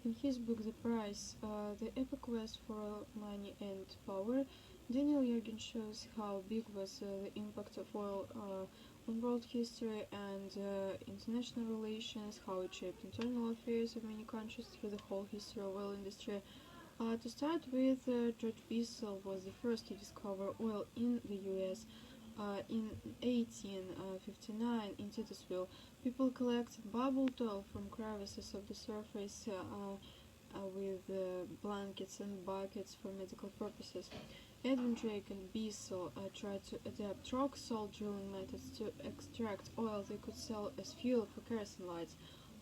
In his book ThePrize, the epic quest for money and power, Daniel Yergin shows how big was the impact of oil on world history and international relations, how it shaped internal affairs of many countries through the whole history of oil industry. To start with, George Bissell was the first to discover oil in the US. In 1859, in Titusville, people collected bubbled oil from crevices of the surface with blankets and buckets for medical purposes. Edwin Drake and Bissell tried to adapt rock salt drilling methods to extract oil they could sell as fuel for kerosene lights.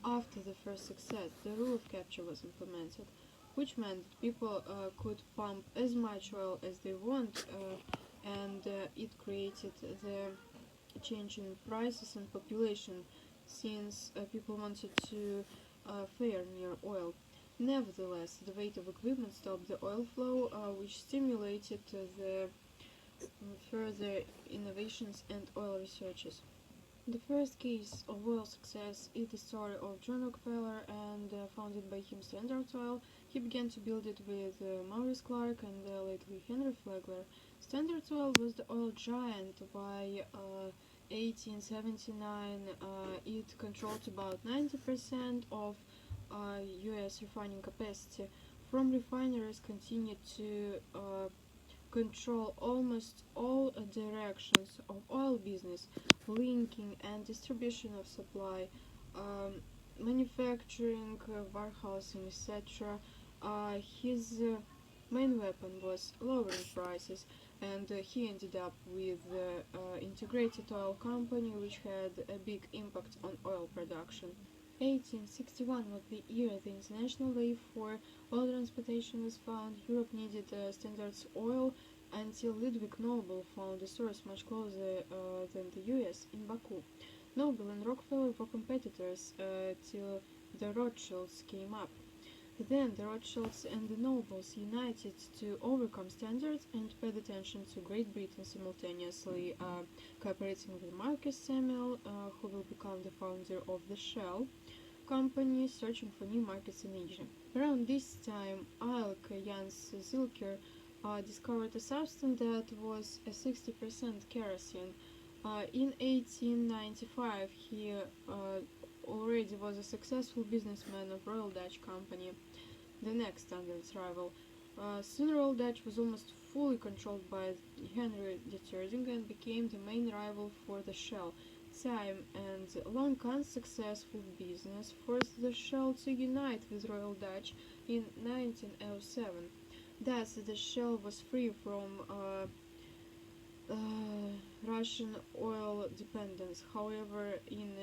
After the first success, the rule of capture was implemented, which meant that people could pump as much oil as they want, and it created the change in prices and population, since people wanted to fare near oil. Nevertheless, the weight of equipment stopped the oil flow, which stimulated the further innovations and oil researches. The first case of oil success is the story of John Rockefeller, and founded by him Standard Oil. He began to build it with Maurice Clark and lately Henry Flagler. Standard Oil was the oil giant. By 1879, it controlled about 90% of US refining capacity. From refineries continued to control almost all directions of oil business, linking and distribution of supply, manufacturing, warehousing, etc. His main weapon was lowering prices, and he ended up with the integrated oil company, which had a big impact on oil production. 1861 was the year the International Day for Oil Transportation was found. Europe needed Standard's oil until Ludwig Noble found a source much closer than the US, in Baku. Noble and Rockefeller were competitors till the Rothschilds came up. Then the Rothschilds and the Nobles united to overcome Standards and paid attention to Great Britain simultaneously, cooperating with Marcus Samuel, who will become the founder of the Shell company, searching for new markets in Asia. Around this time, Alk Jans Zilker discovered a substance that was a 60% kerosene. In 1895, he already was a successful businessman of Royal Dutch Company, the next Standard's rival. Soon Royal Dutch was almost fully controlled by Henry III and became the main rival for the Shell. Time and long unsuccessful business forced the Shell to unite with Royal Dutch in 1907. Thus, the Shell was free from Russian oil dependence. However, in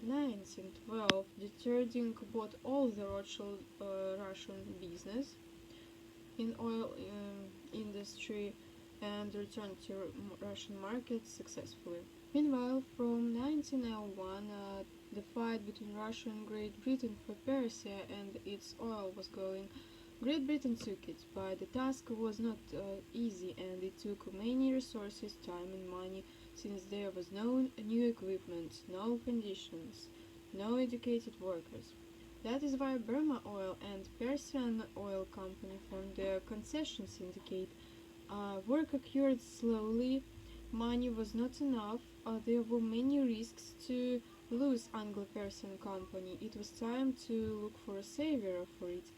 1912, Deterging bought all the Rothschild Russian business in oil industry and returned to Russian markets successfully. Meanwhile, from 1901, the fight between Russia and Great Britain for Persia and its oil was going. Great Britain took it, but the task was not easy, and it took many resources, time and money, since there was no new equipment, no conditions, no educated workers. That is why Burma Oil and Persian Oil Company formed the concession syndicate. Work occurred slowly, money was not enough, there were many risks to lose Anglo-Persian Company. It was time to look for a savior for it.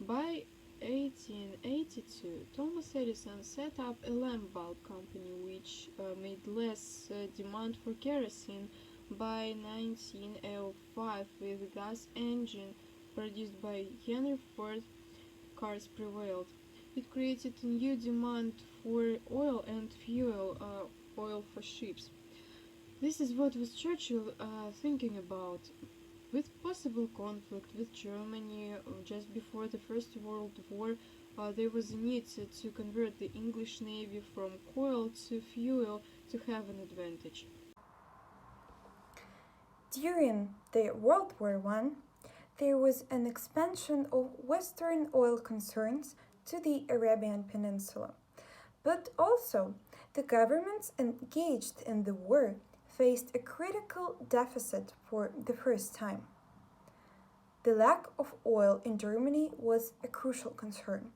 By 1882, Thomas Edison set up a lamp bulb company, which made less demand for kerosene. By 1905, with the gas engine produced by Henry Ford, cars prevailed. It created a new demand for oil and fuel, oil for ships. This is what was Churchill thinking about. With possible conflict with Germany just before the First World War, there was a need to convert the English Navy from coal to fuel to have an advantage. During the World War I, there was an expansion of Western oil concerns to the Arabian Peninsula. But also, the governments engaged in the war faced a critical deficit for the first time. The lack of oil in Germany was a crucial concern,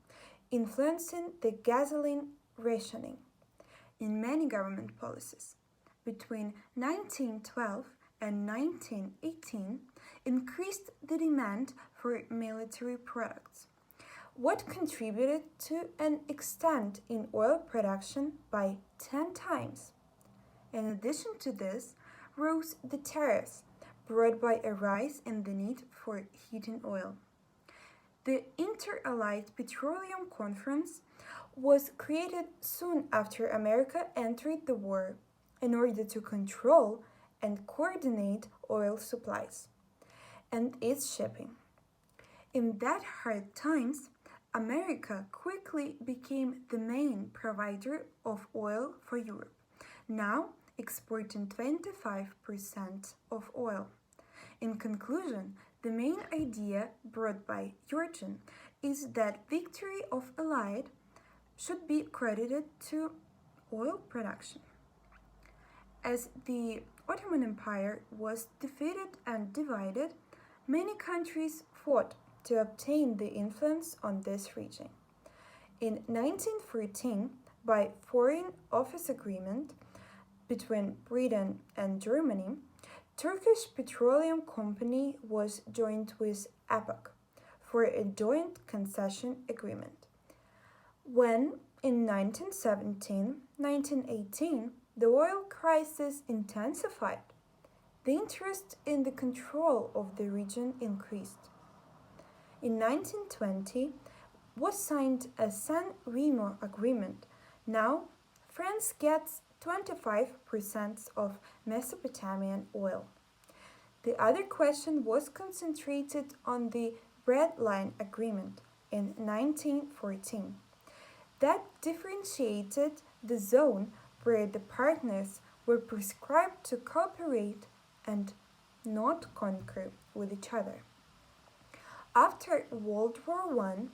influencing the gasoline rationing in many government policies. Between 1912 and 1918, increased the demand for military products, what contributed to an extent in oil production by 10 times. In addition to this, rose the tariffs brought by a rise in the need for heating oil. The Inter-Allied Petroleum Conference was created soon after America entered the war in order to control and coordinate oil supplies and its shipping. In that hard times, America quickly became the main provider of oil for Europe, now exporting 25% of oil. In conclusion, the main idea brought by Yergin is that victory of Allied should be credited to oil production. As the Ottoman Empire was defeated and divided, many countries fought to obtain the influence on this region. In 1914, by Foreign Office Agreement between Britain and Germany, Turkish Petroleum Company was joined with APAC for a joint concession agreement. When in 1917-1918 the oil crisis intensified, the interest in the control of the region increased. In 1920 was signed a San Remo Agreement. Now France gets 25% of Mesopotamian oil. The other question was concentrated on the Red Line Agreement in 1914. That differentiated the zone where the partners were prescribed to cooperate and not conquer with each other. After World War I,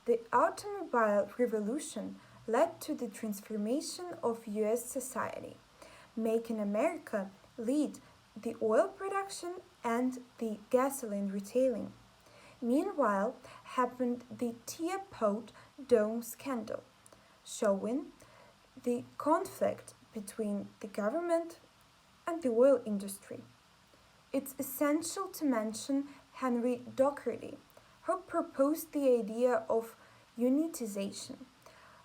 the automobile revolution led to the transformation of US society, making America lead the oil production and the gasoline retailing. Meanwhile, happened the Teapot Dome scandal, showing the conflict between the government and the oil industry. It's essential to mention Henry Doherty, who proposed the idea of unitization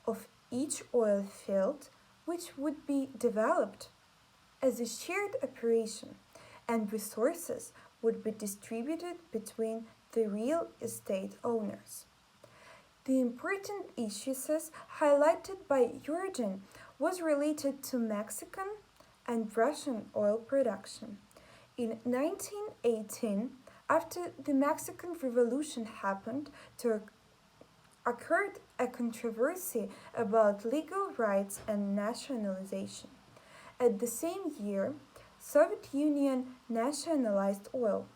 of each oil field, which would be developed as a shared operation, and resources would be distributed between the real estate owners. The important issues highlighted by Yergin was related to Mexican and Russian oil production. In 1918, after the Mexican Revolution happened, occurred a controversy about legal rights and nationalization. At the same year, Soviet Union nationalized oil.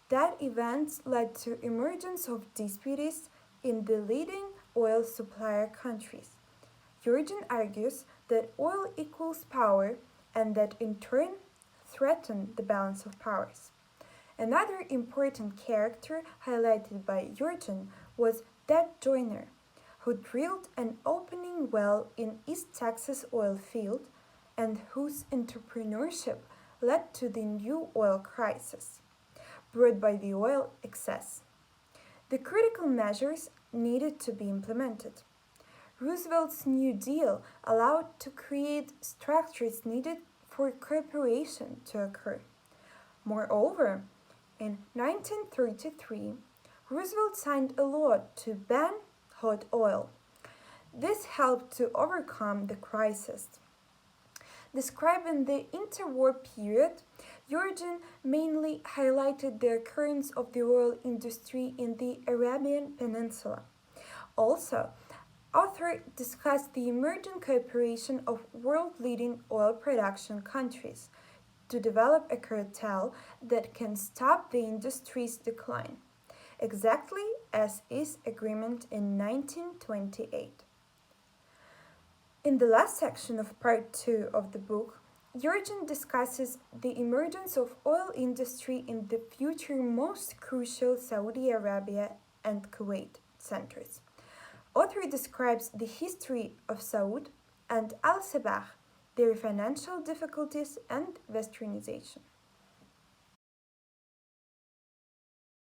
That event led to emergence of disputes in the leading oil supplier countries. Yergin argues that oil equals power and that in turn threatened the balance of powers. Another important character highlighted by Yergin was Ted Joyner, who drilled an opening well in East Texas oil field and whose entrepreneurship led to the new oil crisis brought by the oil excess. The critical measures needed to be implemented. Roosevelt's New Deal allowed to create structures needed for cooperation to occur. Moreover, in 1933, Roosevelt signed a law to ban hot oil. This helped to overcome the crisis. Describing the interwar period, Yergin mainly highlighted the occurrence of the oil industry in the Arabian Peninsula. Also, author discussed the emerging cooperation of world-leading oil production countries to develop a cartel that can stop the industry's decline, exactly as is agreement in 1928. In the last section of part 2 of the book, Yergin discusses the emergence of oil industry in the future most crucial Saudi Arabia and Kuwait centers. Author describes the history of Saud and Al Sabah, their financial difficulties and westernization.